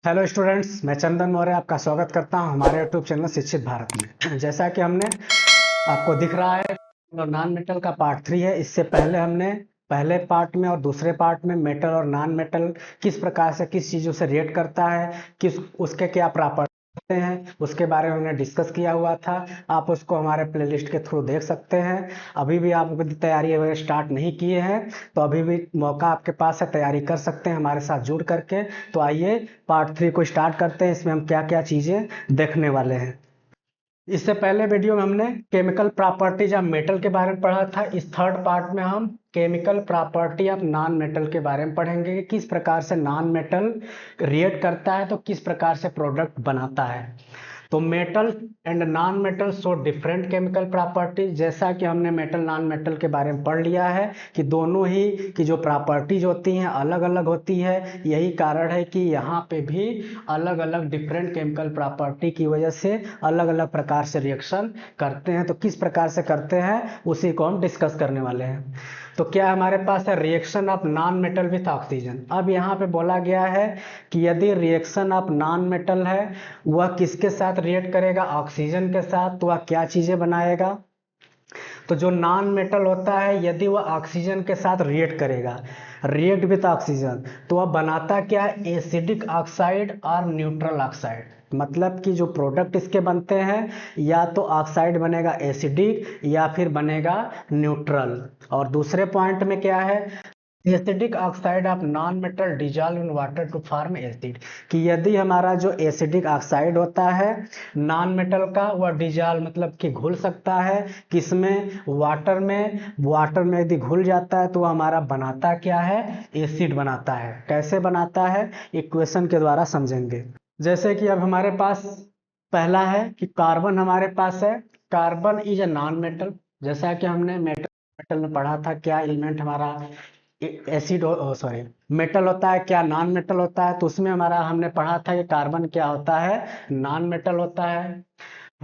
Hello students, मैं चंदन मौर्य आपका स्वागत करता हूं हमारे यूट्यूब चैनल शिक्षित भारत में। जैसा कि हमने आपको दिख रहा है और नॉन मेटल का पार्ट 3 है। इससे पहले हमने पहले पार्ट में और दूसरे पार्ट में मेटल और नॉन मेटल किस प्रकार से किस चीज़ों से रिएक्ट करता है, किस उसके क्या प्रॉपर्टी होते हैं, उसके बारे में हमने डिस्कस किया हुआ था। आप उसको हमारे प्लेलिस्ट के थ्रू देख सकते हैं। अभी भी आप तैयारी वगैरह स्टार्ट नहीं किए हैं तो अभी भी मौका आपके पास है, तैयारी कर सकते हैं हमारे साथ जुड़ करके। तो आइए पार्ट 3 को स्टार्ट करते हैं। इसमें हम क्या क्या चीज़ें देखने वाले हैं। इससे पहले वीडियो में हमने केमिकल प्रॉपर्टीज ऑफ मेटल के बारे में पढ़ा था। इस थर्ड पार्ट में हम chemical property of non metal के बारे में पढ़ेंगे कि किस प्रकार से नॉन मेटल रिएक्ट करता है तो किस प्रकार से प्रोडक्ट बनाता है। तो metal and non metal show different chemical properties. जैसा कि हमने मेटल नॉन मेटल के बारे में पढ़ लिया है कि दोनों ही की जो प्रॉपर्टीज होती हैं अलग अलग होती है। यही कारण है कि यहाँ पे भी अलग अलग डिफरेंट केमिकल प्रॉपर्टी की वजह से अलग अलग प्रकार से रिएक्शन करते हैं। तो किस प्रकार से करते हैं उसी को हम डिस्कस करने वाले हैं। तो क्या हमारे पास है reaction of non metal with oxygen. अब यहाँ पे बोला गया है कि यदि रिएक्शन ऑफ नॉन मेटल है वह किसके साथ रिएक्ट करेगा, ऑक्सीजन के साथ, तो वह क्या चीजें बनाएगा। तो जो नॉन मेटल होता है यदि वह ऑक्सीजन के साथ रिएक्ट करेगा, रिएक्ट विथ ऑक्सीजन, तो वह बनाता क्या, एसिडिक ऑक्साइड और न्यूट्रल ऑक्साइड। मतलब कि जो प्रोडक्ट इसके बनते हैं या तो ऑक्साइड बनेगा एसिडिक या फिर बनेगा न्यूट्रल। और दूसरे पॉइंट में क्या है, acidic oxide of non metal dissolve in water to form acid. कि यदि हमारा जो एसिडिक ऑक्साइड होता है नॉन मेटल का वह डिजॉल्व मतलब कि घुल सकता है किसमें, वाटर में यदि घुल जाता है तो वह हमारा बनाता क्या है, एसिड बनाता है। कैसे बनाता है इक्वेशन के द्वारा समझेंगे। जैसे कि अब हमारे पास पहला है कि कार्बन हमारे पास है। Carbon is a non metal. जैसा कि हमने मेटल में पढ़ा था क्या एलिमेंट हमारा एसिड सॉरी मेटल होता है, क्या नॉन मेटल होता है। तो उसमें हमारा हमने पढ़ा था कि कार्बन क्या होता है, नॉन मेटल होता है।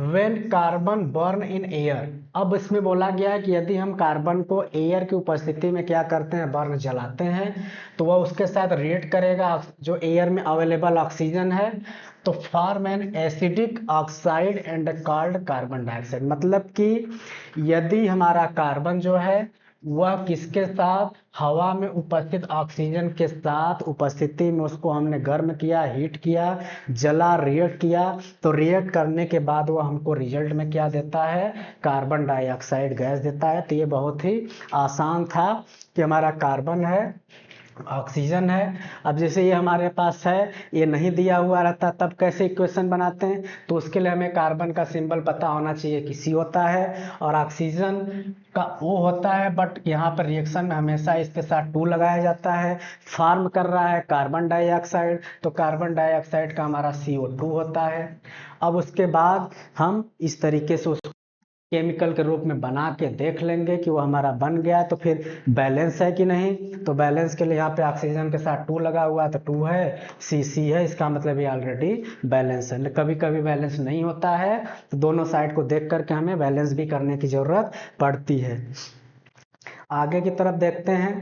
When carbon burn in air. अब इसमें बोला गया है कि यदि हम कार्बन को एयर की उपस्थिति में क्या करते हैं, बर्न जलाते हैं, तो वह उसके साथ रिएक्ट करेगा जो एयर में अवेलेबल ऑक्सीजन है, तो form an acidic oxide and called carbon dioxide. मतलब कि यदि हमारा कार्बन जो है वह किसके साथ, हवा में उपस्थित ऑक्सीजन के साथ उपस्थिति में उसको हमने गर्म किया, हीट किया, जला, रिएक्ट किया, तो रिएक्ट करने के बाद वो हमको रिजल्ट में क्या देता है, कार्बन डाइऑक्साइड गैस देता है। तो ये बहुत ही आसान था कि हमारा कार्बन है, ऑक्सीजन है। अब जैसे ये हमारे पास है, ये नहीं दिया हुआ रहता तब कैसे इक्वेशन बनाते हैं, तो उसके लिए हमें कार्बन का सिंबल पता होना चाहिए कि सी होता है और ऑक्सीजन का O होता है। बट यहाँ पर रिएक्शन में हमेशा इसके साथ 2 लगाया जाता है। फॉर्म कर रहा है कार्बन डाइऑक्साइड, तो कार्बन डाइऑक्साइड का हमारा CO2 होता है। अब उसके बाद हम इस तरीके से केमिकल के रूप में बना के देख लेंगे कि वो हमारा बन गया तो फिर बैलेंस है कि नहीं। तो बैलेंस के लिए यहाँ पे ऑक्सीजन के साथ 2 लगा हुआ है तो 2 है, सी है, इसका मतलब ये ऑलरेडी बैलेंस है। कभी कभी बैलेंस नहीं होता है तो दोनों साइड को देख करके हमें बैलेंस भी करने की जरूरत पड़ती है। आगे की तरफ देखते हैं।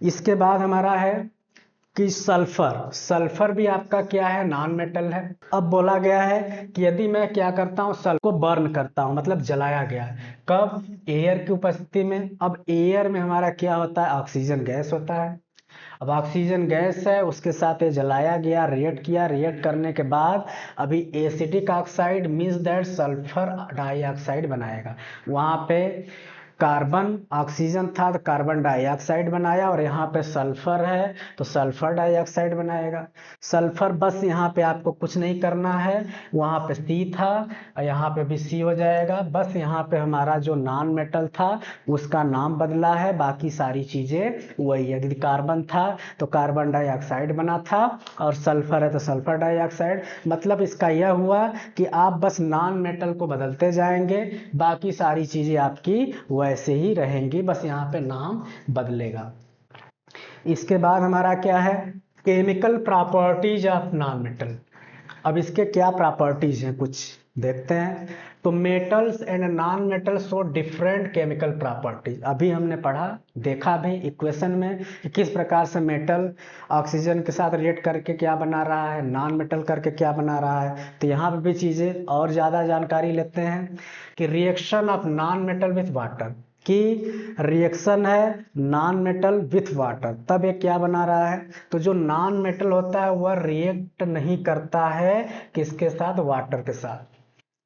इसके बाद हमारा है कि सल्फर। सल्फर भी आपका क्या है, नॉन मेटल है। अब बोला गया है कि यदि मैं क्या करता हूँ, सल्फर को बर्न करता हूँ, मतलब जलाया गया है, कब, एयर की उपस्थिति में। अब एयर में हमारा क्या होता है, ऑक्सीजन गैस होता है। अब ऑक्सीजन गैस है, उसके साथ ये जलाया गया, रिएक्ट किया, रिएक्ट करने के बाद अभी acidic oxide means that sulphur dioxide बनाएगा। वहां पे कार्बन ऑक्सीजन था तो कार्बन डाइऑक्साइड बनाया, और यहाँ पे सल्फर है तो सल्फर डाइऑक्साइड बनाएगा। सल्फर बस यहाँ पे आपको कुछ नहीं करना है, वहाँ पे सी था और यहाँ पे भी सी हो जाएगा। बस यहाँ पे हमारा जो नॉन मेटल था उसका नाम बदला है, बाकी सारी चीजें वही है। यदि कार्बन था तो कार्बन डाइऑक्साइड बना था और सल्फर है तो सल्फर डाइऑक्साइड। मतलब इसका यह हुआ कि आप बस नॉन मेटल को बदलते जाएंगे, बाकी सारी चीजें आपकी वैसे ही रहेंगी, बस यहाँ पे नाम बदलेगा। इसके बाद हमारा क्या है, chemical properties of non metal. अब इसके क्या प्रॉपर्टीज हैं कुछ देखते हैं। तो metals and non metals show different chemical properties, अभी हमने पढ़ा देखा भी इक्वेशन में कि किस प्रकार से मेटल ऑक्सीजन के साथ रिएक्ट करके क्या बना रहा है, नॉन मेटल करके क्या बना रहा है। तो यहाँ पे भी चीज़ें और ज़्यादा जानकारी लेते हैं कि reaction of non metal with water, कि रिएक्शन है नॉन मेटल विथ वाटर, तब ये क्या बना रहा है। तो जो नॉन मेटल होता है वह रिएक्ट नहीं करता है किसके साथ, वाटर के साथ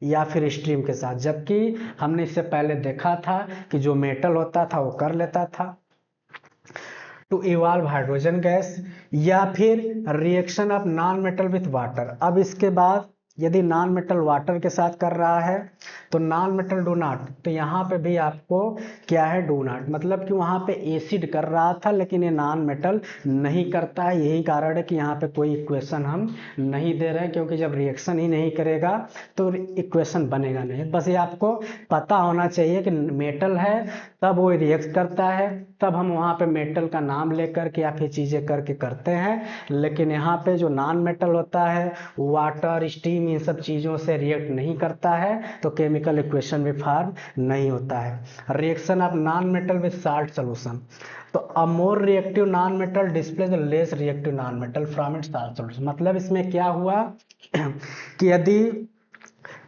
या फिर स्ट्रीम के साथ, जबकि हमने इससे पहले देखा था कि जो मेटल होता था वो कर लेता था टू इवॉल्व हाइड्रोजन गैस या फिर reaction of non metal with water. अब इसके बाद यदि नॉन मेटल वाटर के साथ कर रहा है तो नॉन मेटल डू नॉट, तो यहाँ पे भी आपको क्या है डू नॉट, मतलब कि वहाँ पे एसिड कर रहा था लेकिन ये नॉन मेटल नहीं करता है। यही कारण है कि यहाँ पे कोई इक्वेशन हम नहीं दे रहे हैं, क्योंकि जब रिएक्शन ही नहीं करेगा तो इक्वेशन बनेगा नहीं। बस ये आपको पता होना चाहिए कि मेटल है तब वो रिएक्ट करता है, तब हम वहाँ पे मेटल का नाम लेकर के या फिर चीज़ें करके करते हैं। लेकिन यहाँ पे जो नॉन मेटल होता है वाटर स्टीम इन सब चीज़ों से रिएक्ट नहीं करता है, तो केमिकल इक्वेशन भी फॉर्म नहीं होता है। Reaction of non metal with salt solution, तो a more reactive non metal displaces less reactive non metal from its salt solution. मतलब इसमें क्या हुआ कि यदि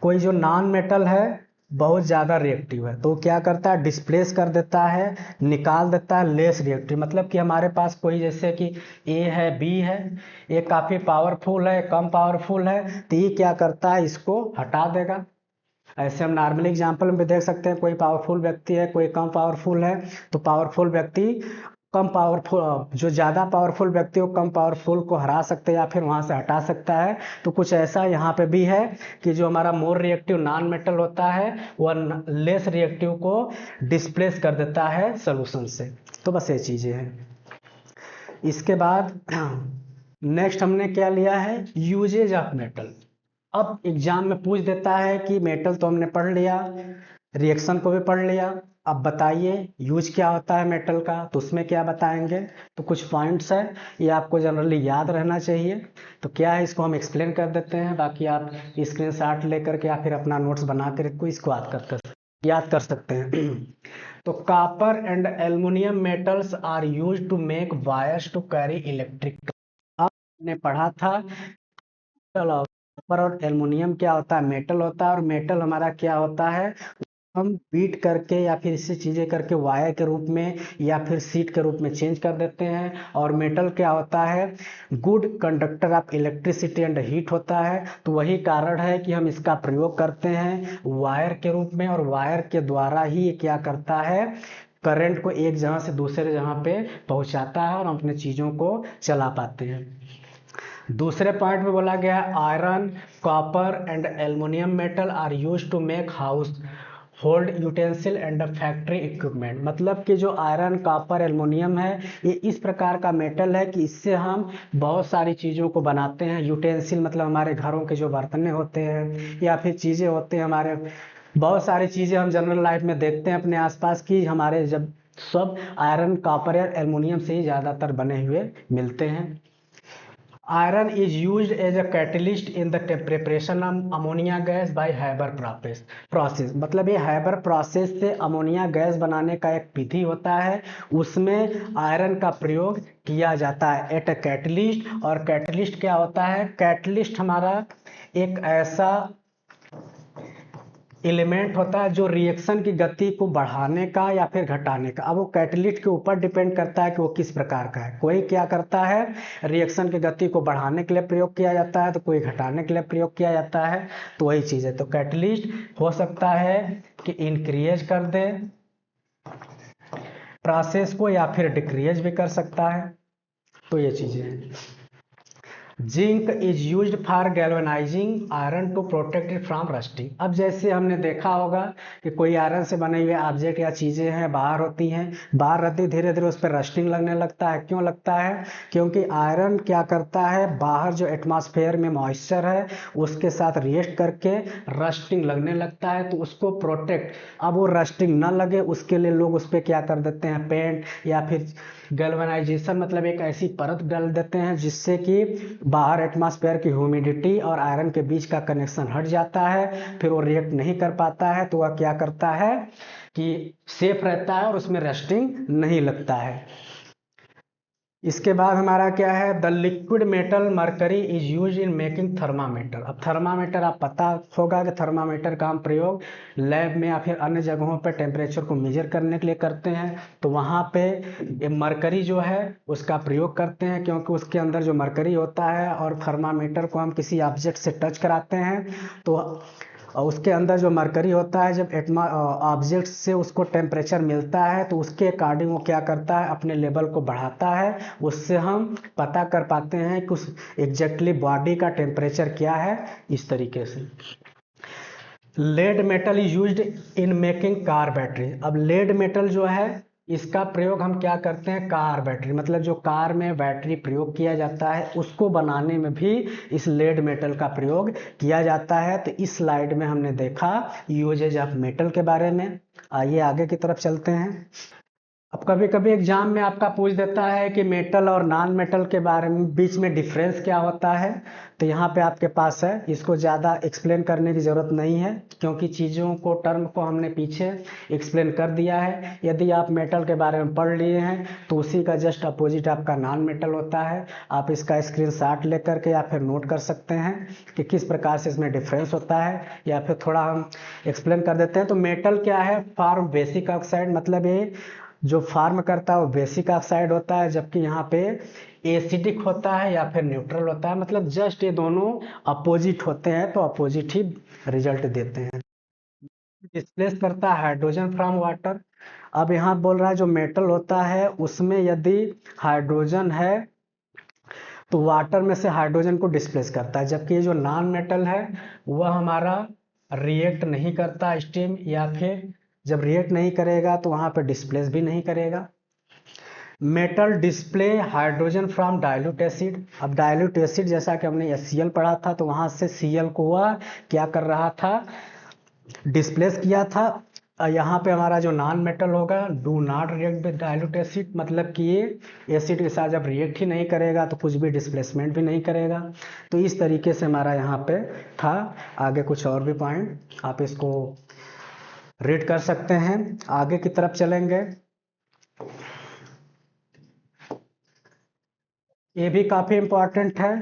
कोई जो नॉन मेटल है बहुत ज़्यादा रिएक्टिव है तो क्या करता है, डिस्प्लेस कर देता है, निकाल देता है लेस रिएक्टिव। मतलब कि हमारे पास कोई जैसे कि ए है बी है, ए काफ़ी पावरफुल है कम पावरफुल है, तो ये क्या करता है इसको हटा देगा। ऐसे हम नॉर्मल एग्जांपल में भी देख सकते हैं, कोई पावरफुल व्यक्ति है कोई कम पावरफुल है, तो पावरफुल व्यक्ति कम पावरफुल, जो ज़्यादा पावरफुल व्यक्ति को कम पावरफुल को हरा सकते हैं या फिर वहाँ से हटा सकता है। तो कुछ ऐसा यहाँ पे भी है कि जो हमारा मोर रिएक्टिव नॉन मेटल होता है वह लेस रिएक्टिव को डिस्प्लेस कर देता है सोल्यूशन से। तो बस ये चीज़ें हैं। इसके बाद नेक्स्ट हमने क्या लिया है, यूजेज ऑफ मेटल। अब एग्जाम में पूछ देता है कि मेटल तो हमने पढ़ लिया, रिएक्शन को भी पढ़ लिया, अब बताइए यूज क्या होता है मेटल का, तो उसमें क्या बताएंगे। तो कुछ पॉइंट्स है ये आपको जनरली याद रहना चाहिए। तो क्या है इसको हम एक्सप्लेन कर देते हैं, बाकी आप स्क्रीनशॉट लेकर के या फिर अपना नोट्स बना कर इसको याद कर सकते हैं। तो copper and aluminium metals are use to make wires to carry electric. अब हमने पढ़ा था कॉपर और एल्युमिनियम क्या होता है, मेटल होता है, और मेटल हमारा क्या होता है, हम बीट करके या फिर इससे चीज़ें करके वायर के रूप में या फिर सीट के रूप में चेंज कर देते हैं। और मेटल क्या होता है, good conductor of electricity and heat होता है। तो वही कारण है कि हम इसका प्रयोग करते हैं वायर के रूप में, और वायर के द्वारा ही ये क्या करता है, करंट को एक जगह से दूसरे जगह पे पहुंचाता है और हम अपने चीज़ों को चला पाते हैं। दूसरे पॉइंट में बोला गया iron copper and aluminium metal are use to make household utensil and factory equipment. मतलब कि जो आयरन कॉपर एल्युमिनियम है ये इस प्रकार का मेटल है कि इससे हम बहुत सारी चीज़ों को बनाते हैं। यूटेंसिल मतलब हमारे घरों के जो बर्तन होते हैं या फिर चीज़ें होते हैं, हमारे बहुत सारी चीज़ें हम जनरल लाइफ में देखते हैं अपने आसपास की, हमारे जब सब आयरन कॉपर या एल्युमिनियम से ही ज़्यादातर बने हुए मिलते हैं। Iron is used as a catalyst in the preparation of ammonia gas by Haber process। मतलब ये हैबर प्रोसेस से अमोनिया गैस बनाने का एक विधि होता है, उसमें आयरन का प्रयोग किया जाता है एट अ कैटलिस्ट। और कैटलिस्ट क्या होता है, कैटलिस्ट हमारा एक ऐसा एलिमेंट होता है जो रिएक्शन की गति को बढ़ाने का या फिर घटाने का। अब वो कैटलिस्ट के ऊपर डिपेंड करता है कि वो किस प्रकार का है। कोई क्या करता है, रिएक्शन की गति को बढ़ाने के लिए प्रयोग किया जाता है, तो कोई घटाने के लिए प्रयोग किया जाता है। तो वही चीज़ है। तो कैटलिस्ट हो सकता है कि इंक्रीज कर दे प्रोसेस को या फिर डिक्रीज भी कर सकता है। तो ये चीज़ें हैं। Zinc is used for galvanising iron to protect it from rusting. अब जैसे हमने देखा होगा कि कोई आयरन से बने हुए ऑब्जेक्ट या चीज़ें हैं बाहर होती हैं, बाहर रहती धीरे धीरे उस पर रस्टिंग लगने लगता है। क्यों लगता है, क्योंकि आयरन क्या करता है, बाहर जो एटमॉस्फेयर में मॉइस्चर है उसके साथ रिएक्ट करके रस्टिंग लगने लगता है, तो उसको प्रोटेक्ट, अब वो रस्टिंग ना लगे उसके लिए लोग उस पर क्या कर देते हैं, पेंट या फिर गैल्वेनाइजेशन मतलब एक ऐसी परत डाल देते हैं जिससे कि बाहर एटमॉस्फेयर की ह्यूमिडिटी और आयरन के बीच का कनेक्शन हट जाता है, फिर वो रिएक्ट नहीं कर पाता है, तो वह क्या करता है कि सेफ रहता है और उसमें रस्टिंग नहीं लगता है। इसके बाद हमारा क्या है, the liquid metal mercury is use in making thermometer. अब थर्मामीटर आप पता होगा कि थर्मामीटर का हम प्रयोग लैब में या फिर अन्य जगहों पर टेम्परेचर को मेजर करने के लिए करते हैं, तो वहाँ पे मरकरी जो है उसका प्रयोग करते हैं, क्योंकि उसके अंदर जो मरकरी होता है और थर्मामीटर को हम किसी ऑब्जेक्ट से टच कराते हैं तो उसके अंदर जो मरकरी होता है, जब ऑब्जेक्ट से उसको टेम्परेचर मिलता है तो उसके अकॉर्डिंग वो क्या करता है, अपने लेवल को बढ़ाता है। उससे हम पता कर पाते हैं कि उस एग्जैक्टली बॉडी का टेम्परेचर क्या है, इस तरीके से। Lead metal is used in making car battery. अब लेड मेटल जो है इसका प्रयोग हम क्या करते हैं, कार बैटरी, मतलब जो कार में बैटरी प्रयोग किया जाता है उसको बनाने में भी इस लेड मेटल का प्रयोग किया जाता है। तो इस स्लाइड में हमने देखा यूजेज ऑफ मेटल के बारे में। आइए आगे की तरफ चलते हैं। अब कभी कभी एग्जाम में आपका पूछ देता है कि मेटल और नॉन मेटल के बारे में बीच में डिफरेंस क्या होता है, तो यहाँ पे आपके पास है। इसको ज़्यादा एक्सप्लेन करने की ज़रूरत नहीं है, क्योंकि चीज़ों को, टर्म को हमने पीछे एक्सप्लेन कर दिया है। यदि आप मेटल के बारे में पढ़ लिए हैं तो उसी का जस्ट अपोजिट आपका नॉन मेटल होता है। आप इसका स्क्रीनशॉट लेकर के या फिर नोट कर सकते हैं कि किस प्रकार से इसमें डिफरेंस होता है, या फिर थोड़ा हम एक्सप्लेन कर देते हैं। तो मेटल क्या है, फॉर्म बेसिक ऑक्साइड, मतलब ये जो फार्म करता है वो बेसिक ऑक्साइड होता है, जबकि यहाँ पे एसिडिक होता है या फिर न्यूट्रल होता है। मतलब जस्ट ये दोनों अपोजिट होते हैं, तो अपोजिट ही रिजल्ट देते हैं। डिस्प्लेस करता है हाइड्रोजन फ्रॉम वाटर। अब यहाँ बोल रहा है जो मेटल होता है उसमें यदि हाइड्रोजन है तो वाटर में से हाइड्रोजन को डिस्प्लेस करता है, जबकि ये जो नॉन मेटल है वह हमारा रिएक्ट नहीं करता स्टीम, या फिर जब रिएक्ट नहीं करेगा तो वहां पर डिस्प्लेस भी नहीं करेगा। Metal display hydrogen from dilute acid. अब डाइल्यूट एसिड जैसा कि हमने HCl पढ़ा था, तो वहां से Cl को वह क्या कर रहा था, डिस्प्लेस किया था। यहाँ पे हमारा जो नॉन मेटल होगा, do not react with dilute acid, मतलब कि ये एसिड के साथ जब रिएक्ट ही नहीं करेगा तो कुछ भी डिस्प्लेसमेंट भी नहीं करेगा। तो इस तरीके से हमारा यहाँ पे था। आगे कुछ और भी पॉइंट आप इसको रीड कर सकते हैं। आगे की तरफ चलेंगे। ये भी काफी इंपॉर्टेंट है।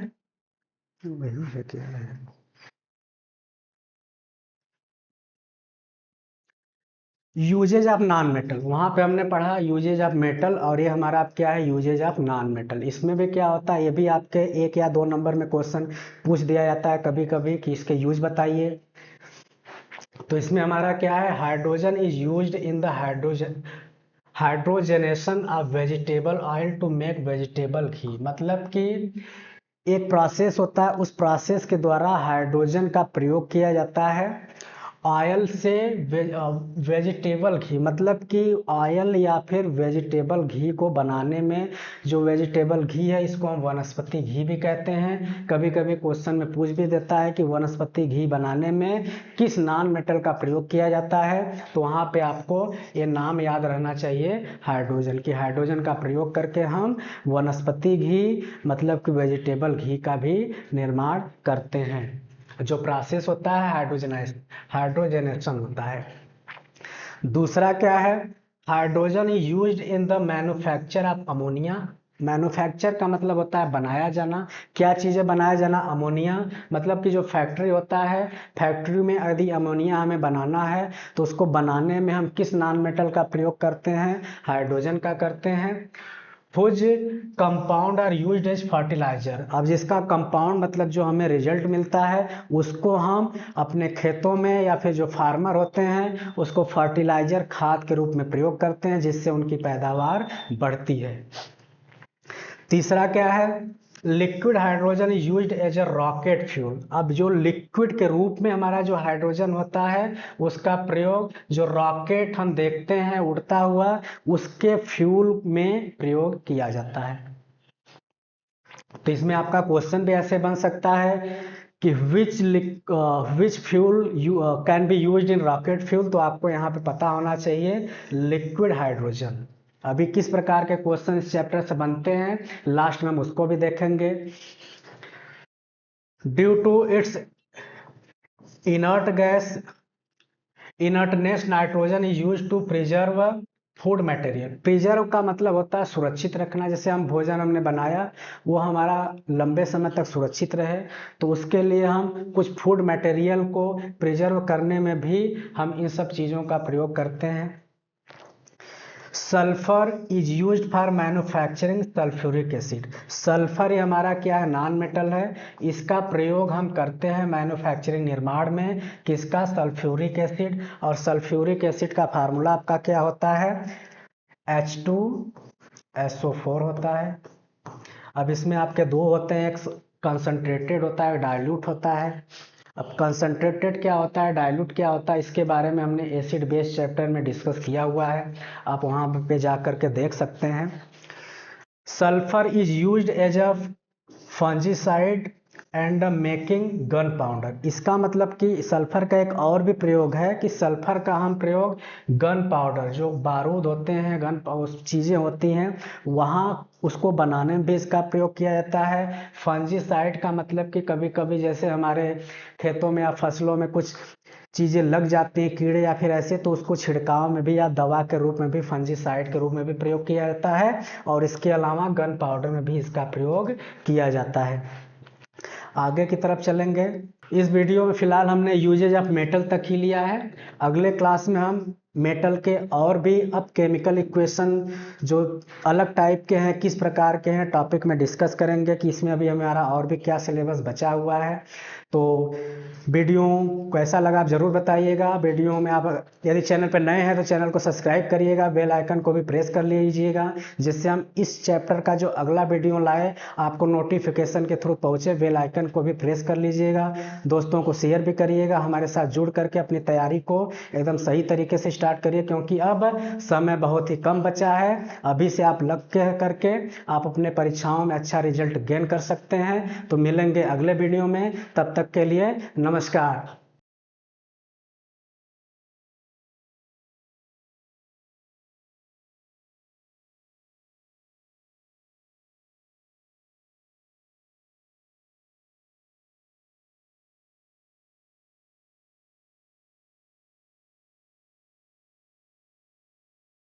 यूजेज ऑफ नॉन मेटल, वहां पे हमने पढ़ा यूजेज ऑफ मेटल, और ये हमारा आप क्या है, यूजेज ऑफ नॉन मेटल। इसमें भी क्या होता है, ये भी आपके 1 या 2 नंबर में क्वेश्चन पूछ दिया जाता है कभी कभी कि इसके यूज बताइए। तो इसमें हमारा क्या है, hydrogen is used in the hydrogenation of vegetable oil to make vegetable ghee. मतलब कि एक प्रोसेस होता है, उस प्रोसेस के द्वारा हाइड्रोजन का प्रयोग किया जाता है ऑयल से वेजिटेबल घी, मतलब कि ऑयल या फिर वेजिटेबल घी को बनाने में। जो वेजिटेबल घी है इसको हम वनस्पति घी भी कहते हैं। कभी कभी क्वेश्चन में पूछ भी देता है कि वनस्पति घी बनाने में किस नॉन मेटल का प्रयोग किया जाता है, तो वहाँ पे आपको ये नाम याद रहना चाहिए, हाइड्रोजन की। हाइड्रोजन का प्रयोग करके हम वनस्पति घी, मतलब कि वेजिटेबल घी का भी निर्माण करते हैं। जो प्रोसेस होता है हाइड्रोजनेशन होता है। दूसरा क्या है, hydrogen is used in the manufacture of ammonia. Manufacture का मतलब होता है बनाया जाना। क्या चीज़ें बनाया जाना, अमोनिया। मतलब कि जो फैक्ट्री होता है, फैक्ट्री में यदि अमोनिया हमें बनाना है तो उसको बनाने में हम किस नॉन मेटल का प्रयोग करते हैं, हाइड्रोजन का करते हैं। Whose compound are used as fertiliser. अब जिसका कंपाउंड मतलब जो हमें रिजल्ट मिलता है उसको हम अपने खेतों में या फिर जो फार्मर होते हैं उसको फर्टिलाइजर, खाद के रूप में प्रयोग करते हैं, जिससे उनकी पैदावार बढ़ती है। तीसरा क्या है, liquid hydrogen is used as a rocket fuel. अब जो लिक्विड के रूप में हमारा जो हाइड्रोजन होता है उसका प्रयोग जो रॉकेट हम देखते हैं उड़ता हुआ, उसके फ्यूल में प्रयोग किया जाता है। तो इसमें आपका क्वेश्चन भी ऐसे बन सकता है कि which fuel can be used in rocket fuel. तो आपको यहाँ पे पता होना चाहिए लिक्विड हाइड्रोजन। अभी किस प्रकार के क्वेश्चन इस चैप्टर से बनते हैं लास्ट में हम उसको भी देखेंगे। Due to its inertness nitrogen is use to preserve food material. Preserve का मतलब होता है सुरक्षित रखना। जैसे हम भोजन हमने बनाया वो हमारा लंबे समय तक सुरक्षित रहे, तो उसके लिए हम कुछ फूड मटेरियल को प्रिजर्व करने में भी हम इन सब चीज़ों का प्रयोग करते हैं। Sulphur is use for manufacturing sulphuric acid. Sulphur ये हमारा क्या है, नॉन मेटल है। इसका प्रयोग हम करते हैं मैन्युफैक्चरिंग निर्माण में। किसका? Sulphuric acid. और सल्फ्यूरिक एसिड का फार्मूला आपका क्या होता है? H2SO4 होता है। अब इसमें आपके दो होते हैं, एक कंसंट्रेटेड होता है, डाइल्यूट होता है। अब कंसंट्रेटेड क्या होता है, डाइल्यूट क्या होता है, इसके बारे में हमने एसिड बेस चैप्टर में डिस्कस किया हुआ है, आप वहाँ पे जा कर के देख सकते हैं। Sulphur is used as a fungicide and making gunpowder. इसका मतलब कि सल्फर का एक और भी प्रयोग है कि सल्फर का हम प्रयोग गन पाउडर, जो बारूद होते हैं, गन चीज़ें होती हैं, वहाँ उसको बनाने में भी इसका प्रयोग किया जाता है। फंजीसाइड का मतलब कि कभी कभी जैसे हमारे खेतों में या फसलों में कुछ चीज़ें लग जाती हैं, कीड़े या फिर ऐसे, तो उसको छिड़काव में भी या दवा के रूप में भी, फंजीसाइड के रूप में भी प्रयोग किया जाता है। और इसके अलावा गन पाउडर में भी इसका प्रयोग किया जाता है। आगे की तरफ चलेंगे। इस वीडियो में फिलहाल हमने यूजेज ऑफ मेटल तक ही लिया है। अगले क्लास में हम मेटल के और भी अब केमिकल इक्वेशन जो अलग टाइप के हैं, किस प्रकार के हैं, टॉपिक में डिस्कस करेंगे कि इसमें अभी हमारा और भी क्या सिलेबस बचा हुआ है। तो वीडियो कैसा लगा आप ज़रूर बताइएगा। वीडियो में आप यदि चैनल पर नए हैं तो चैनल को सब्सक्राइब करिएगा, बेल आइकन को भी प्रेस कर लीजिएगा, जिससे हम इस चैप्टर का जो अगला वीडियो लाए आपको नोटिफिकेशन के थ्रू पहुँचे। बेल आइकन को भी प्रेस कर लीजिएगा, दोस्तों को शेयर भी करिएगा। हमारे साथ जुड़ करके अपनी तैयारी को एकदम सही तरीके से स्टार्ट करिए, क्योंकि अब समय बहुत ही कम बचा है। अभी से आप लग करके आप अपने परीक्षाओं में अच्छा रिजल्ट गेन कर सकते हैं। तो मिलेंगे अगले वीडियो में, तब तक के लिए नमस्कार।